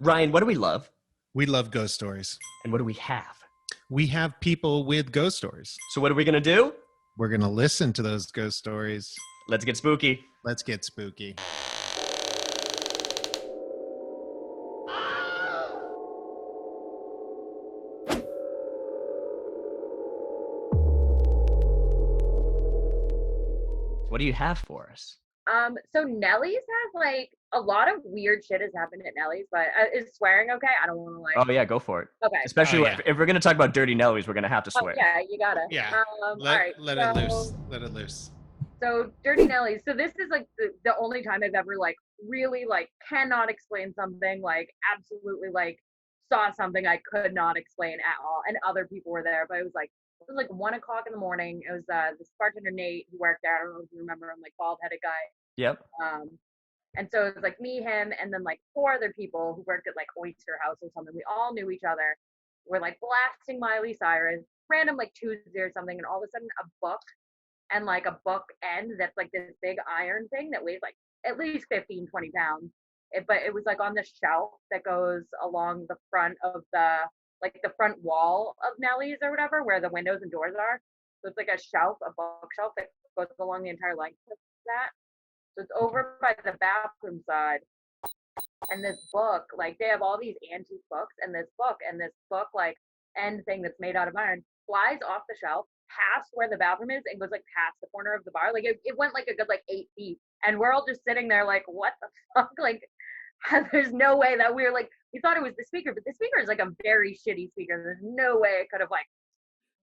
Ryan, what do we love? We love ghost stories. And what do we have? We have people with ghost stories. So what are we going to do? We're going to listen to those ghost stories. Let's get spooky. Let's get spooky. What do you have for us? So Nellie's has like a lot of weird shit has happened at Nellie's, but is swearing okay? I don't want to like. Oh yeah, go for it. Okay. Especially if we're gonna talk about dirty Nellies, we're gonna have to swear. Yeah, you gotta. Yeah. All right. Let it loose. Let it loose. So dirty Nellie's. So this is like the only time I've ever like really like cannot explain something, like absolutely like saw something I could not explain at all, and other people were there, but it was like 1 o'clock in the morning. It was this bartender Nate who worked there. I don't know if you remember him, like bald headed guy. Yep. And so it was like me, him, and then like 4 other people who worked at like Oyster House or something. We all knew each other. We're like blasting Miley Cyrus, random like Tuesday or something, and all of a sudden a book and like a book end that's like this big iron thing that weighs like at least 15, 20 pounds. But it was like on the shelf that goes along the front of the front wall of Nellie's or whatever, where the windows and doors are. So it's like a shelf, a bookshelf that goes along the entire length of that. So it's over by the bathroom side. And this book, like they have all these antique books, and this book like end thing that's made out of iron flies off the shelf, past where the bathroom is, and goes like past the corner of the bar. Like it went like a good like 8 feet. And we're all just sitting there like, what the fuck? Like there's no way that we thought it was the speaker, but the speaker is like a very shitty speaker. There's no way it could have like,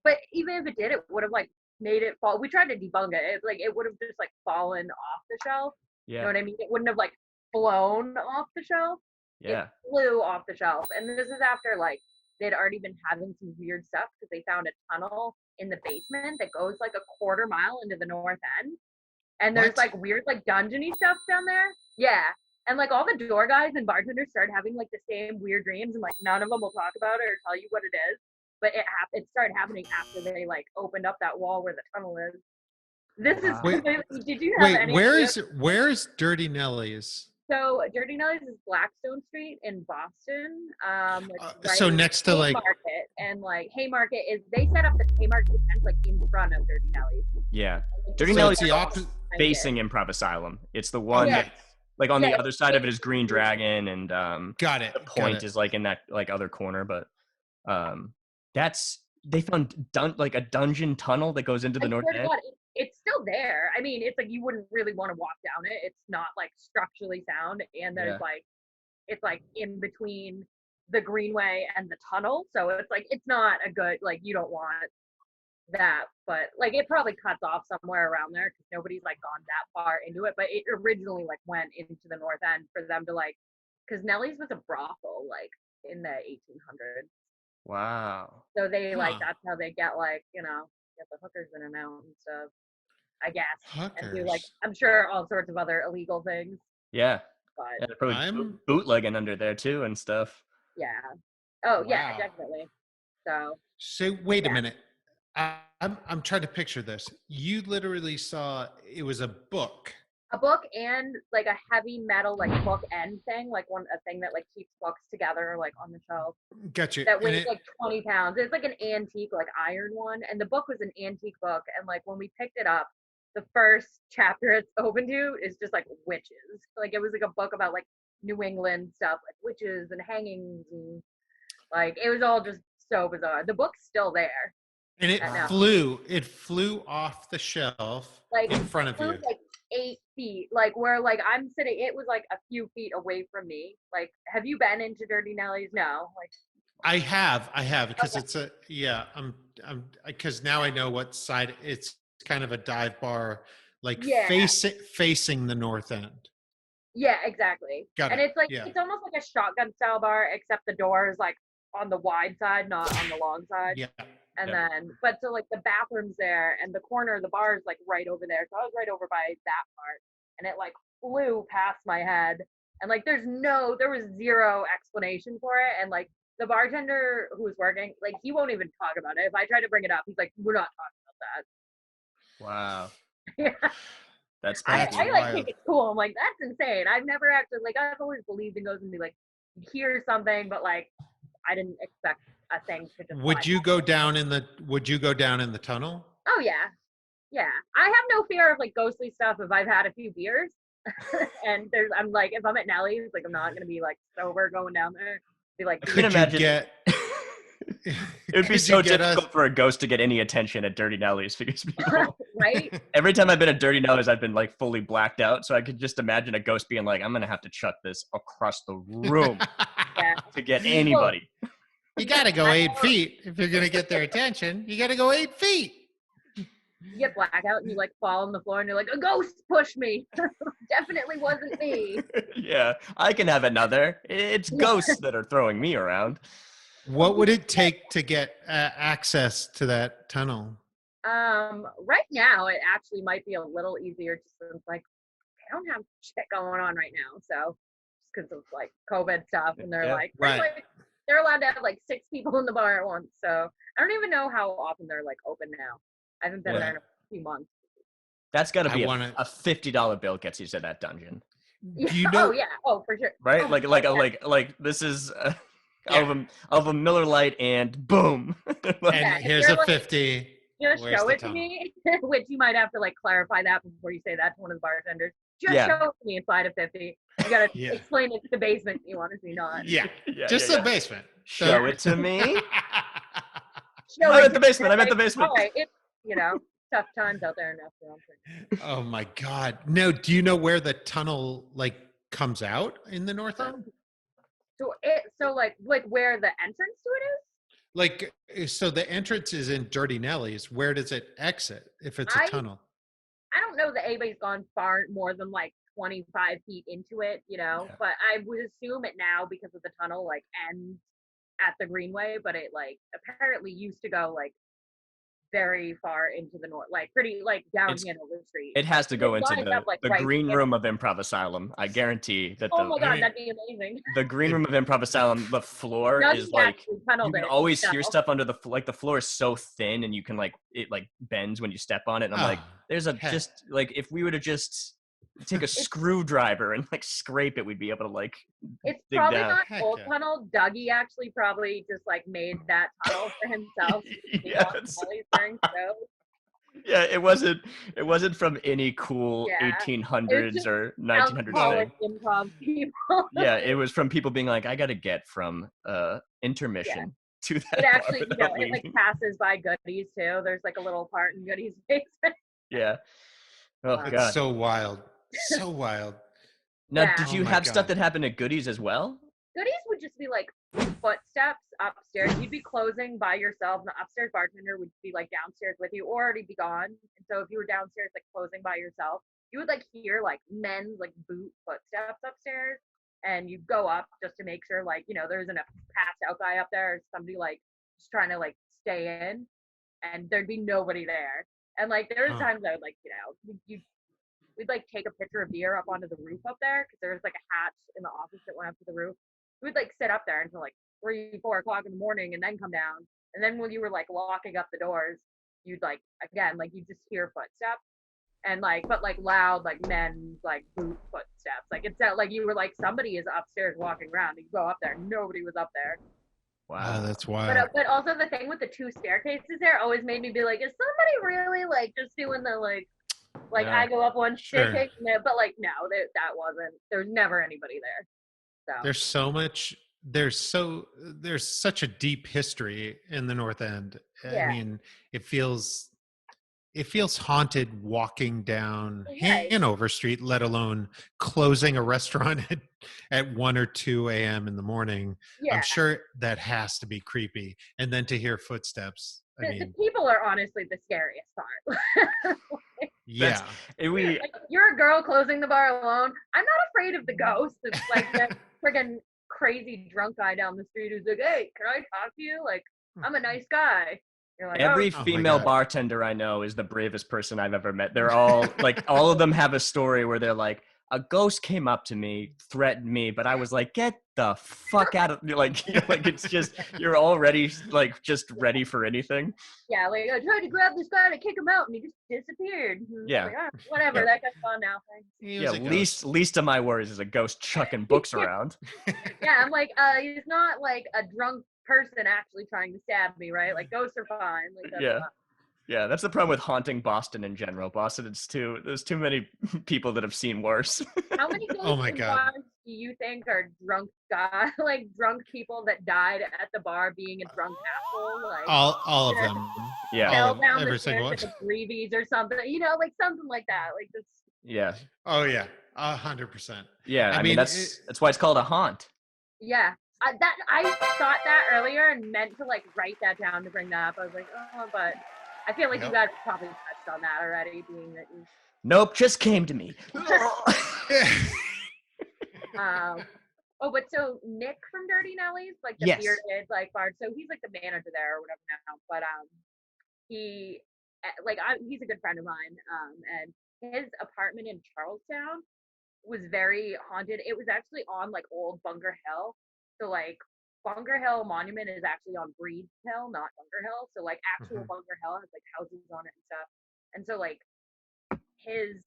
but even if it did, it would have like made it fall. We tried to debunk it. It would have just like fallen off the shelf. Yeah. You know what I mean? It wouldn't have like blown off the shelf. Yeah. It flew off the shelf. And this is after like they'd already been having some weird stuff because they found a tunnel in the basement that goes like a quarter mile into the north end. And there's like weird like dungeony stuff down there. Yeah. And like all the door guys and bartenders started having like the same weird dreams, and like none of them will talk about it or tell you what it is. But it started happening after they like opened up that wall where the tunnel is. This is did you have any where's Dirty Nellie's? So Dirty Nellie's is Blackstone Street in Boston. Right so next to like Haymarket, and like Haymarket is they set up the Haymarket tent like in front of Dirty Nellie's. Yeah. Dirty Nellie's is facing Improv Asylum. It's the one that like on the other side of it is Green Dragon, and got it. The Point is like in that like other corner, but they found like a dungeon tunnel that goes into the north end. It's still there. I mean, it's like you wouldn't really want to walk down it. It's not like structurally sound, and there's like it's like in between the greenway and the tunnel, so it's like it's not a good like you don't want that, but like it probably cuts off somewhere around there because nobody's like gone that far into it. But it originally like went into the north end for them to like, because Nellie's was a brothel like in the 1800s. Wow. So they like that's how they get like get the hookers in and out and stuff, I guess. Hookers. And do like I'm sure all sorts of other illegal things. Yeah. But they're probably bootlegging under there too and stuff. Yeah. Oh yeah, definitely. So wait a minute. I'm trying to picture this. You literally saw it was a book and like a heavy metal like book end thing, like a thing that like keeps books together like on the shelf. Gotcha. That weighs like 20 pounds. It's like an antique like iron one, and the book was an antique book. And like when we picked it up, the first chapter it's open to is just like witches. Like it was like a book about like New England stuff, like witches and hangings, and like it was all just so bizarre. The book's still there. And it flew off the shelf like in front of you. Like 8 feet, like where like I'm sitting, it was like a few feet away from me. Like, have you been into Dirty Nellie's? No. Like I have because it's I'm because now I know what side it's kind of a dive bar, like facing the north end. Yeah, exactly. Got it. And it's like it's almost like a shotgun style bar, except the door is like on the wide side, not on the long side. Yeah. And then, but so like the bathroom's there, and the corner of the bar is like right over there. So I was right over by that part, and it like flew past my head. And like there was zero explanation for it. And like the bartender who was working, like he won't even talk about it. If I try to bring it up, he's like, we're not talking about that. Wow. Yeah. That's I like think it's cool. I'm like, that's insane. I've never actually like I've always believed in ghosts and be like, hear something, but like I didn't expect a thing to just. Would you go down in the tunnel? Oh yeah. I have no fear of like ghostly stuff if I've had a few beers. And I'm like, if I'm at Nellie's, like I'm not gonna be like sober going down there. Be like, I can imagine. It would be so difficult for a ghost to get any attention at Dirty Nelly's because people, right? Every time I've been at Dirty Nelly's, I've been like fully blacked out. So I could just imagine a ghost being like, I'm going to have to chuck this across the room to get anybody. Well, you got to go 8 feet if you're going to get their attention. You got to go 8 feet. You get blackout and you like fall on the floor and you're like, a ghost pushed me. Definitely wasn't me. Yeah, I can have another. It's ghosts that are throwing me around. What would it take to get access to that tunnel? Right now it actually might be a little easier just since like I don't have shit going on right now. So just because of like COVID stuff, and they're like, they're allowed to have like 6 people in the bar at once. So I don't even know how often they're like open now. I haven't been there in a few months. That's got to be a $50 bill gets you to that dungeon. Do you know? Oh yeah, oh for sure. Right, like this is. Of a Miller Lite and boom. And here's a 50. Just show it to me, which you might have to like clarify that before you say that to one of the bartenders. Just show it to me inside of 50. You gotta explain it's the basement you want to see, not. Just the basement. Show it to me. I'm at the basement. I'm at the basement. It's tough times out there enough. Oh my God. No, do you know where the tunnel like comes out in the north end? So like where the entrance to it is? Like, so the entrance is in Dirty Nelly's. Where does it exit if it's a tunnel? I don't know that anybody's gone far more than like 25 feet into it, but I would assume it now because of the tunnel like ends at the Greenway, but it like apparently used to go like very far into the north, like pretty like down Hanover Street. It has to go into the green room of Improv Asylum. I guarantee that. Oh my God, that'd be amazing. The green room of Improv Asylum, the floor is like you can always hear stuff under the the floor is so thin and you can like it like bends when you step on it. And I'm like, there's just like if we were to just take a screwdriver and like scrape it, we'd be able to like. It's probably not old tunnel. Dougie actually probably just like made that tunnel for himself. Yeah, it wasn't from any cool 1800s or 1900s thing. Improv people. Yeah, it was from people being like, I got to get from intermission to that. It actually, it like passes by Goodies too. There's like a little part in Goodies' basement. Yeah. Oh God. It's so wild. So wild. Now, did you have stuff that happened at Goodies as well? Goodies would just be like footsteps upstairs. You'd be closing by yourself, and the upstairs bartender would be like downstairs with you, or already be gone. And so if you were downstairs like closing by yourself, you would like hear like men's like boot footsteps upstairs, and you go up just to make sure like there isn't a passed out guy up there or somebody like just trying to like stay in, and there'd be nobody there. And like there was times I would like we'd like take a pitcher of beer up onto the roof up there because there was like a hatch in the office that went up to the roof. We'd like sit up there until like 3-4 o'clock in the morning and then come down. And then when you were like locking up the doors, you'd like again like you just hear footsteps and like but like loud like men's like boot footsteps. Like it's not like you were like somebody is upstairs walking around. And you go up there, nobody was up there. Wow, that's wild. But also the thing with the 2 staircases there always made me be like, is somebody really like just doing the like I go up one staircase, but like no, that wasn't. There's never anybody there. So There's such a deep history in the North End. I mean, it feels haunted walking down Hanover Street, let alone closing a restaurant at 1 or 2 a.m. in the morning. Yeah. I'm sure that has to be creepy. And then to hear footsteps. The people are honestly the scariest part. Yeah. Like, you're a girl closing the bar alone. I'm not afraid of the ghost. It's like that friggin' crazy drunk guy down the street who's like, hey, can I talk to you? Like, I'm a nice guy. Like, every female bartender I know is the bravest person I've ever met. They're all like, all of them have a story where they're like, a ghost came up to me, threatened me, but I was like, get the fuck out of like, like it's just, you're already like just ready for anything. Yeah, like I tried to grab this guy to kick him out and he just disappeared. Yeah. Like, whatever, that guy's gone now. Thanks. Yeah, least of my worries is a ghost chucking books around. Yeah, I'm like, he's not like a drunk person actually trying to stab me, right? Like ghosts are fine. Like, that's fine. Yeah, that's the problem with haunting Boston in general. Boston, there's too many people that have seen worse. How many ghosts in bars do you think are drunk guys, like drunk people that died at the bar being a drunk asshole? Like all of them. Yeah. Fell down Every the single stairs one. with the Breevies or something, like something like that. Like this. Yeah. Oh yeah, 100%. Yeah, I mean that's why it's called a haunt. Yeah. I thought that earlier and meant to like write that down to bring that up. I was like, oh, but I feel like you guys probably touched on that already, being that you. Nope, just came to me. But so Nick from Dirty Nellies, like the bearded like bard, so he's like the manager there or whatever now. But he's a good friend of mine. And his apartment in Charlestown was very haunted. It was actually on like old Bunker Hill. So like Bunker Hill Monument is actually on Breed Hill, not Bunker Hill. So like actual Bunker Hill has like houses on it and stuff. And so like his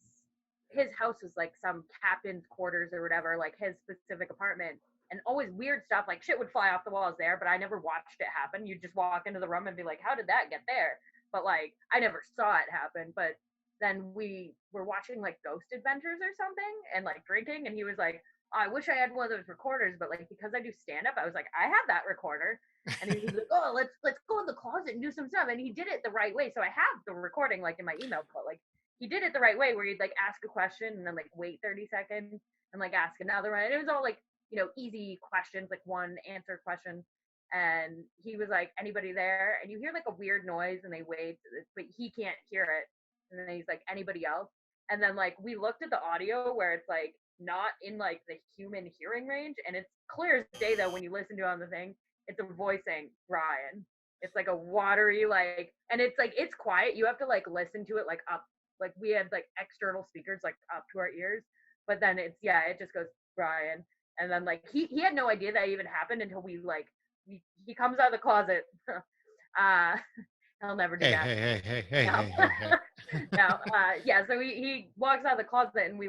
house was like some captain's quarters or whatever, like his specific apartment. And always weird stuff, like shit would fly off the walls there, but I never watched it happen. You'd just walk into the room and be like, how did that get there? But like I never saw it happen. But then we were watching like Ghost Adventures or something and like drinking, and he was like, I wish I had one of those recorders, but like because I do stand up, I was like, I have that recorder. And he was like, oh, let's go in the closet and do some stuff. And he did it the right way. So I have the recording like in my email, but like he did it the right way where you'd like ask a question and then like wait 30 seconds and like ask another one. And it was all like, easy questions, like one answer question. And he was like, anybody there? And you hear like a weird noise and they wait, but he can't hear it. And then he's like, anybody else? And then like we looked at the audio where it's like not in like the human hearing range, and it's clear as day though when you listen to it on the thing, it's a voice saying Brian. It's like a watery like, and it's like it's quiet. You have to like listen to it like up, like we had like external speakers like up to our ears, but then it just goes Brian, and then like he had no idea that even happened until he comes out of the closet. He'll never do that. Hey. No, so he walks out of the closet and we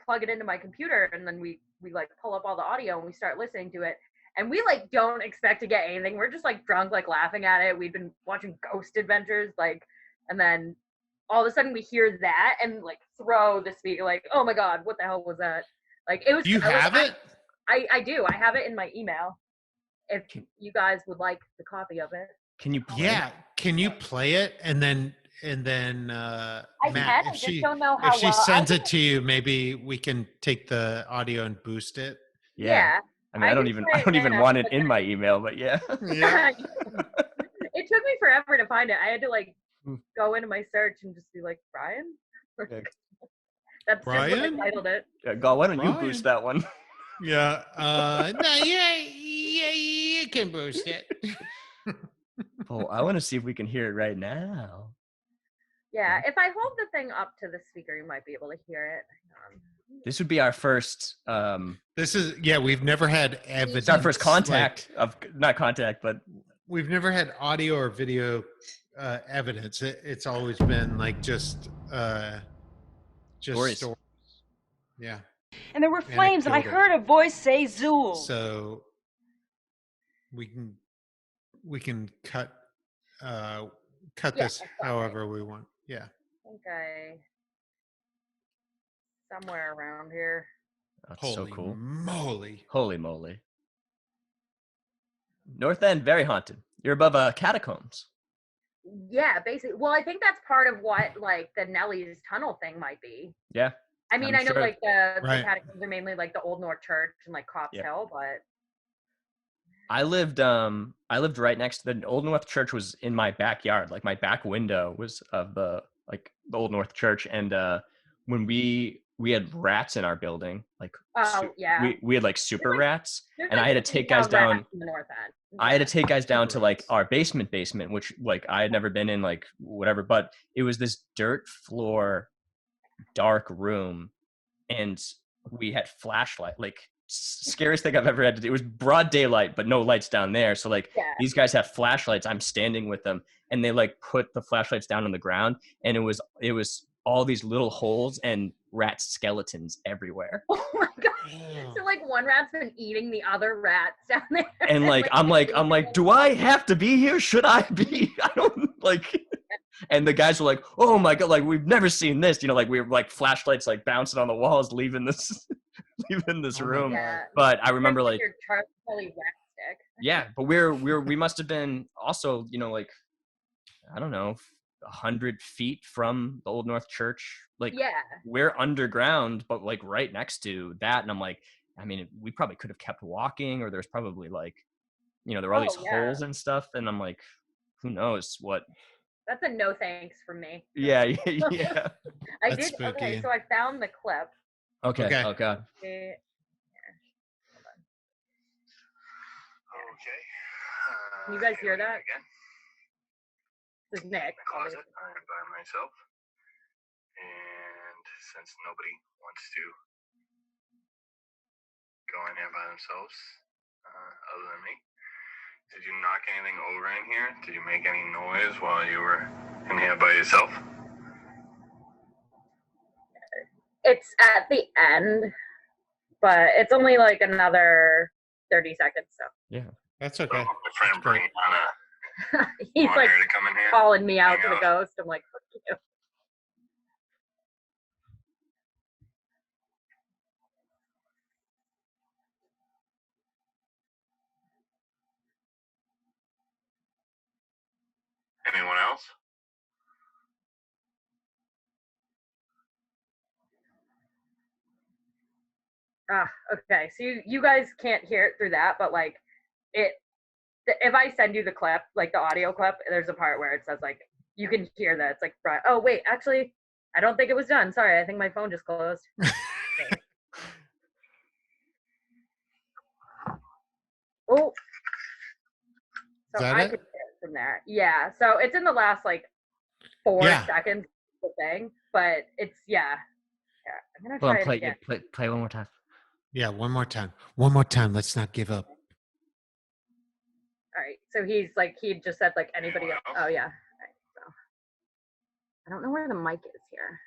plug it into my computer and then we like pull up all the audio and we start listening to it. And we like don't expect to get anything. We're just like drunk, like laughing at it. We've been watching Ghost Adventures, like, and then all of a sudden we hear that and like throw the speaker, like, oh my God, what the hell was that? Like it was. Do you have it? I do. I have it in my email. If you guys would like the copy of it. Can you? Can you play it and then Matt, if she sends it to you, maybe we can take the audio and boost it. Yeah. I mean, I don't even want it in my email, but yeah. Yeah. It took me forever to find it. I had to like go into my search and just be like, Brian. That's Brian? Just what I titled it. Yeah, God, why don't you boost that one? Yeah. You can boost it. Oh, I want to see if we can hear it right now. Yeah, if I hold the thing up to the speaker, you might be able to hear it. This would be our first. We've never had evidence. It's our first contact not contact, but we've never had audio or video evidence. It's always been like just stories. Yeah. And there were flames, and I heard a voice say Zool. So we can cut this however we want. Yeah. Okay. Somewhere around here. That's so cool. Holy moly. North End, very haunted. You're above catacombs. Yeah, basically. Well, I think that's part of what like the Nelly's tunnel thing might be. Yeah. I mean, I know like the catacombs are mainly like the Old North Church and like Cops Hill, but I lived right next to the Old North Church. Was in my backyard. Like my back window was of the Old North Church. And when we had rats in our building, like we had like super rats, and I had to take guys down. I had to take guys down to like our basement, which like I had never been in, like whatever, but it was this dirt floor, dark room, and we had flashlight, like scariest thing I've ever had to do. It was broad daylight, but no lights down there. So like these guys have flashlights. I'm standing with them, and they like put the flashlights down on the ground, and it was all these little holes and rat skeletons everywhere. Oh my god! Yeah. So like one rat's been eating the other rats down there. And like I'm like, do I have to be here? Should I be? I don't like. And the guys were like, oh my god, like we've never seen this. You know, like we were like flashlights like bouncing on the walls, leaving this room. Yeah. But I remember like yeah, but we must have been also, you know, like I don't know, 100 feet from the Old North Church. Like we're underground, but like right next to that. And I'm like, I mean, we probably could have kept walking, or there's probably like, you know, there were all these holes and stuff. And I'm like, who knows what. That's a no thanks from me. Yeah. I did. Spooky. Okay, so I found the clip. Okay. Oh god. Okay. Can you guys hear that? Again? This is Nick. I'm by myself, and since nobody wants to go in there by themselves, other than me, did you knock anything over in here? Did you make any noise while you were in here by yourself? It's at the end, but it's only like another 30 seconds. So yeah, that's okay. So my friend Brianna. He's like calling me out to the ghost. I'm like, fuck you. Anyone else? Okay. So you guys can't hear it through that, but like if I send you the clip, like the audio clip, there's a part where it says like you can hear that. It's like, oh wait, actually, I don't think it was done. Sorry, I think my phone just closed. Oh, so I could hear it from there. Yeah, so it's in the last like 4 seconds of the thing, but it's I'm gonna try it again. Play one more time. Yeah, one more time. One more time. Let's not give up. All right. So he just said like anybody else. Oh yeah. All right, so I don't know where the mic is here.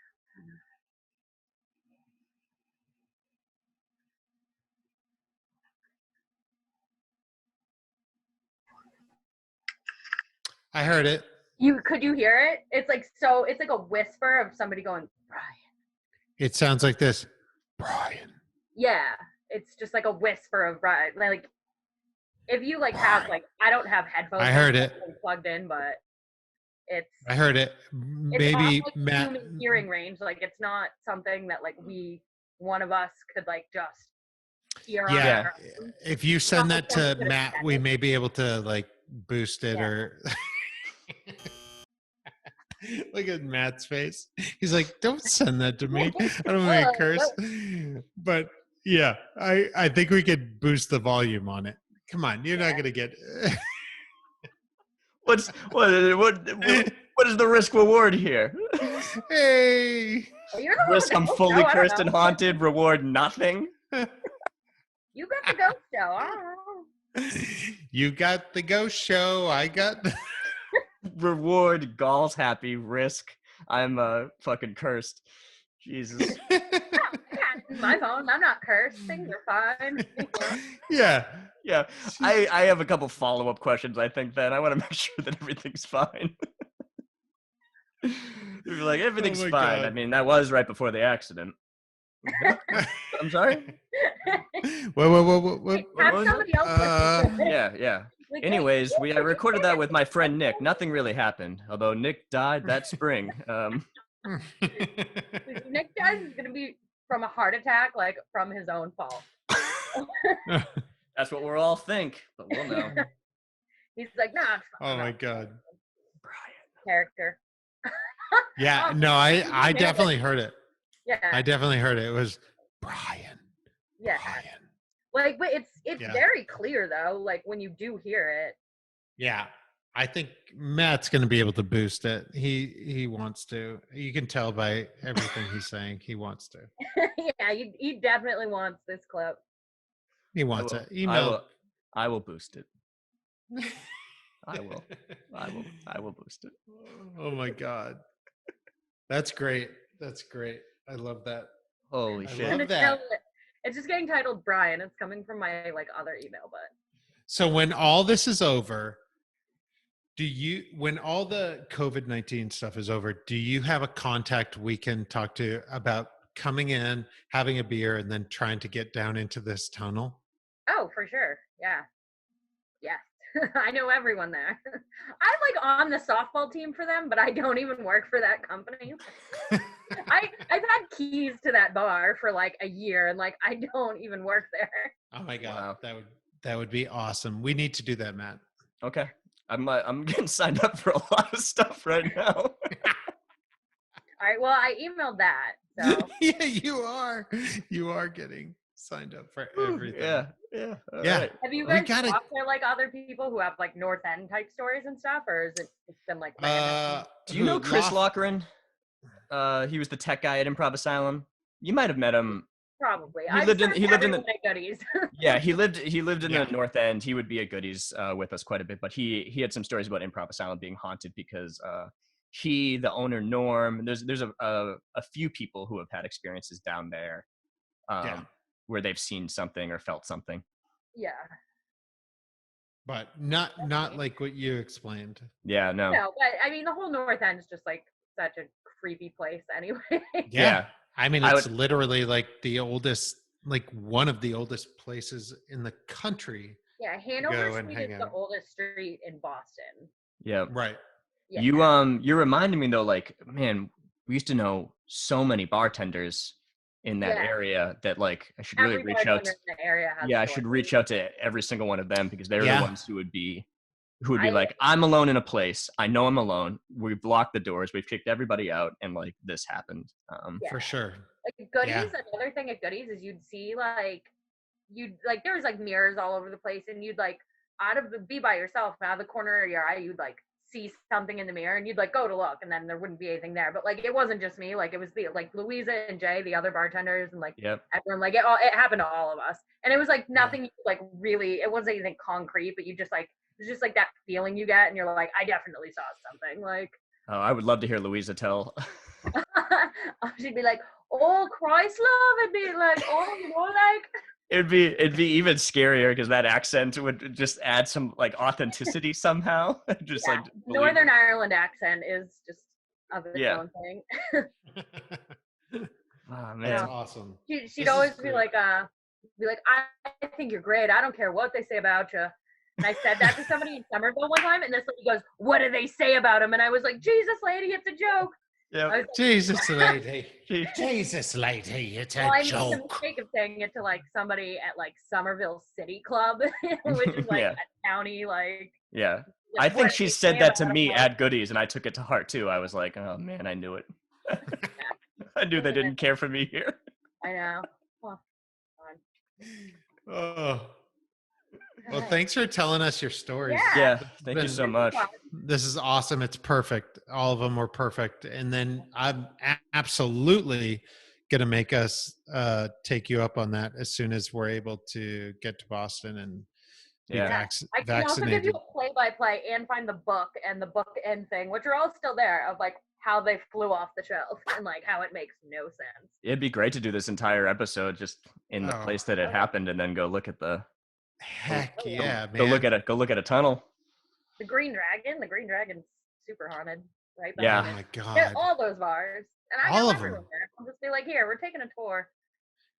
I heard it. Could you hear it? It's like a whisper of somebody going, Brian. It sounds like this. Brian. Yeah. It's just like a whisper of Brian. Like if you like have like I don't have headphones. I heard it plugged in, but I heard it. Maybe it's not, like, Matt human hearing range. Like it's not something that like one of us could like just hear. Yeah. If you send that to Matt, we may be able to like boost it or. Look at Matt's face. He's like, don't send that to me. I don't want to curse. But yeah, I think we could boost the volume on it. Come on, you're not gonna get. What is the risk reward here? Hey, risk I'm fully cursed and haunted. Reward nothing. You got the ghost show. I don't know. You got the ghost show. I got. Reward, Gall's happy. Risk, I'm fucking cursed. Jesus. My phone, I'm not cursed. Things are fine. Yeah. I have a couple follow-up questions. I think that I want to make sure that everything's fine. You're like, everything's fine. God. I mean, that was right before the accident. I'm sorry. Whoa. Have somebody else. Yeah. Anyways, I recorded that with my friend Nick. Nothing really happened, although Nick died that spring. Nick dies is gonna be from a heart attack, like from his own fault. That's what we'll all think, but we'll know. He's like, nah. Oh my God. Brian. Character. Yeah, no, I definitely heard it. Yeah. I definitely heard it. It was Brian. Yeah. Brian. Like, but it's very clear though. Like when you do hear it. Yeah. I think Matt's going to be able to boost it. He wants to. You can tell by everything he's saying. He wants to. Yeah, he definitely wants this clip. He wants it. I will boost it. I will boost it. Oh my God. That's great. That's great. I love that. Holy shit. I love that. It's just getting titled Brian. It's coming from my other email, but. So when all this is over, when all the COVID-19 stuff is over, do you have a contact we can talk to about coming in, having a beer, and then trying to get down into this tunnel? Oh, for sure. Yeah. Yes. I know everyone there. I'm on the softball team for them, but I don't even work for that company. I've had keys to that bar for a year, and I don't even work there. Oh my God. Wow. That would be awesome. We need to do that, Matt. Okay. I'm getting signed up for a lot of stuff right now. All right. Well, I emailed that. So. Yeah, you are. You are getting signed up for everything. Yeah. Right. Have you guys talked to other people who have North End type stories and stuff, or is it been random? Do you know Chris Lochran? He was the tech guy at Improv Asylum. You might have met him. Probably. He lived in the Goodies. Yeah, he lived in the North End. He would be at Goodies with us quite a bit, but he had some stories about Improv Asylum being haunted because the owner Norm, there's a few people who have had experiences down there where they've seen something or felt something. Yeah. But not like what you explained. Yeah, no. No, but I mean the whole North End is just such a creepy place anyway. Yeah. I mean, it's literally the oldest, one of the oldest places in the country. Yeah, Hanover Street is the oldest street in Boston. Yeah. Right. Yeah. You reminded me though, man, we used to know so many bartenders in that area that I should really reach out to. I should reach out to every single one of them because they're the ones who would be I'm alone in a place. I know I'm alone. We've locked the doors. We've kicked everybody out, and this happened. For sure. Goodies. Another thing at Goodies is you'd see there was mirrors all over the place, and you'd be by yourself out of the corner of your eye. You'd see something in the mirror, and you'd go to look, and then there wouldn't be anything there. But it wasn't just me. It was the Louisa and Jay, the other bartenders, and everyone. It happened to all of us, and it was nothing really. It wasn't anything concrete, but you just it's just that feeling you get, and you're I definitely saw something. Oh, I would love to hear Louisa tell. She'd be oh, Christ, love. It'd be oh, It'd be even scarier because that accent would just add some authenticity somehow. Just Northern Ireland accent is just of its own thing. Oh man, that's awesome. She'd always be I think you're great. I don't care what they say about you. And I said that to somebody in Somerville one time, and this lady goes, "What do they say about him?" And I was like, "Jesus, lady, it's a joke." Yeah. Jesus, lady. Jesus, lady, it's a joke. I made the mistake of saying it to somebody at Somerville City Club, which is a county Yeah. I think she said that to me at Goodies, and I took it to heart too. I was like, "Oh man, I knew it." I knew they didn't care for me here. I know. Oh. Well, thanks for telling us your stories. Yeah, thank you so much. This is awesome. It's perfect. All of them were perfect. And then I'm absolutely going to make us take you up on that as soon as we're able to get to Boston and be vaccinated. I can also give you a play-by-play and find the book and the book end thing, which are all still there, of how they flew off the shelf and how it makes no sense. It'd be great to do this entire episode just in the place that it happened and then go look at the... Heck yeah, man. Go look at a tunnel. The Green Dragon's super haunted, right? Yeah. Oh my God. Yeah, all those bars. And I all know everyone there. I'll just be here, we're taking a tour.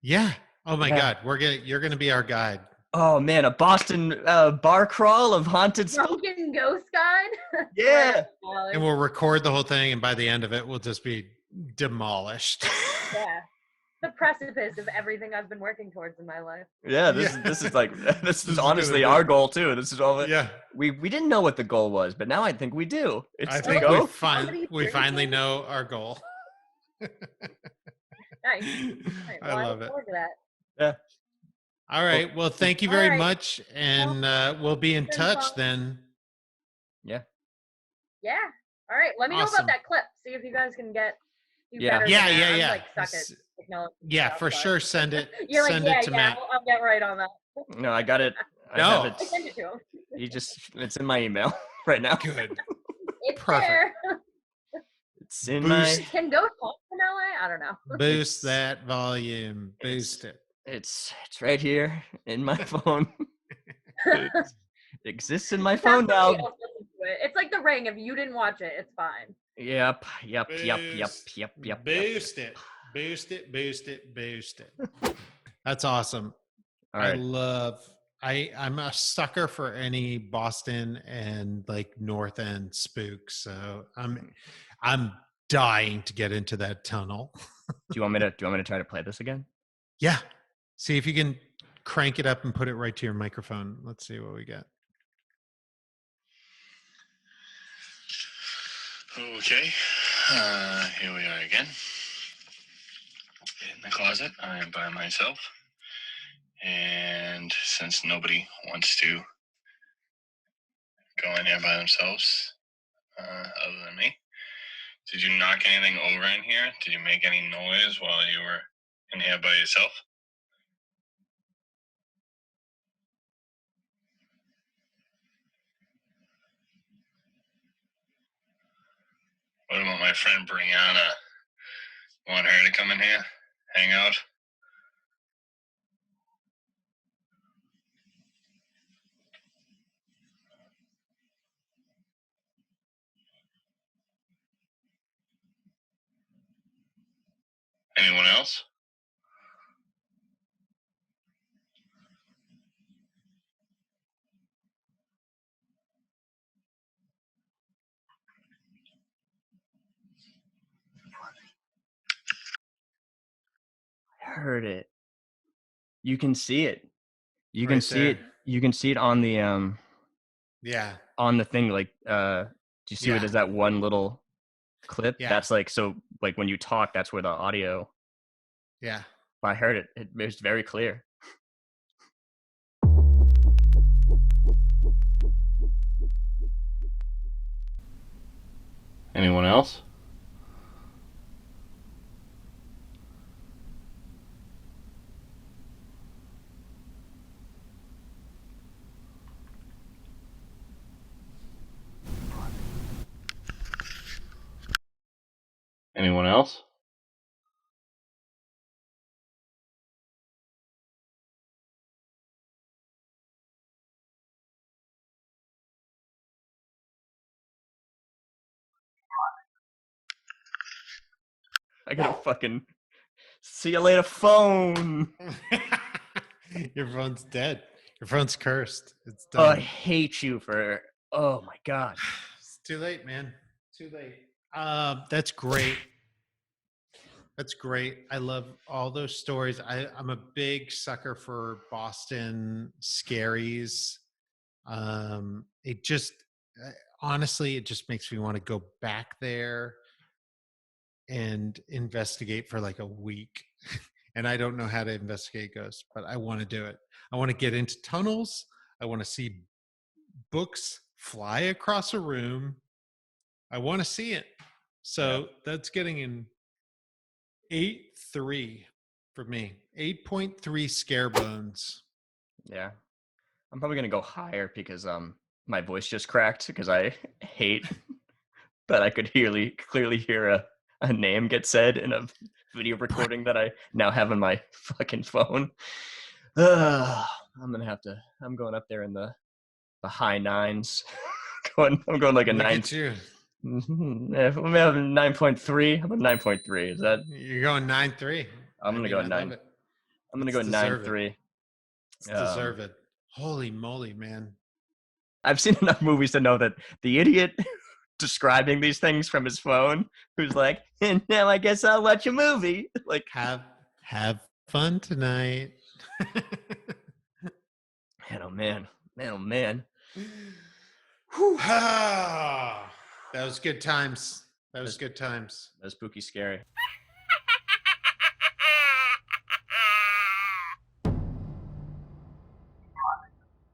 Yeah. Oh my God. You're gonna be our guide. Oh man, a Boston bar crawl of haunted stuff. Drunken ghost guide. Yeah. And we'll record the whole thing, and by the end of it, we'll just be demolished. Yeah. The precipice of everything I've been working towards in my life. Yeah, this is honestly our goal too. This is all. Yeah, we didn't know what the goal was, but now I think we do. I think we finally know our goal. Nice. I love it. Yeah. All right. Well, thank you very much, and we'll be in touch then. Yeah. Yeah. All right. Let me know about that clip. See if you guys can get better. Yeah. I'm like suck at technology. For sure. Send it. You're send like, it to Matt. I'll get right on that. No, I got it. I have it. I sent it to him. It's in my email right now. Good. It's Perfect. there. It's in my. Can ghosts talk in LA? I don't know. Boost that volume. Boost it. It's right here in my phone. It exists in my phone now. It's like The Ring. If you didn't watch it, it's fine. Yep. Boost it. Boost it. That's awesome. All right. I'm a sucker for any Boston and like North End spooks. So I'm dying to get into that tunnel. Do you want me to try to play this again? Yeah. See if you can crank it up and put it right to your microphone. Let's see what we got. Okay. Here we are again. In the closet. I am by myself. And since nobody wants to go in here by themselves, other than me, did you knock anything over in here? Did you make any noise while you were in here by yourself? What about my friend Brianna? Want her to come in here? Hang out? Anyone else? I heard it. You can see it. You Right can see there. it. You can see it on the on the thing. Like, do you see what is that one little clip? Yeah. That's like, so like when you talk, that's where the audio. Yeah. I heard it. It was very clear. Anyone else? Anyone else? I gotta fucking see you later, phone. Your phone's dead. Your phone's cursed. It's Oh, done. I hate you for. Oh my god. It's too late, man. Too late. That's great. That's great. I love all those stories. I'm a big sucker for Boston scaries. It just honestly, it just makes me want to go back there and investigate for like a week. And I don't know how to investigate ghosts, but I want to do it. I want to get into tunnels. I want to see books fly across a room. I want to see it. So that's getting in 8.3 for me. 8.3 scare bones. Yeah. I'm probably gonna go higher because my voice just cracked because I hate that I could clearly hear a name get said in a video recording that I now have on my fucking phone. I'm going up there in the high nines. I'm going like a 9. Look at you. I'm having 9.3. How about 9.3? Is that? You're going 9.3. I'm gonna go 9. I'm gonna go 9.3. It's deserved. Holy moly, man. I've seen enough movies to know that the idiot describing these things from his phone, who's like, and now I guess I'll watch a movie. Like, have fun tonight. man, oh man. That was good times. That was good times. That was spooky scary.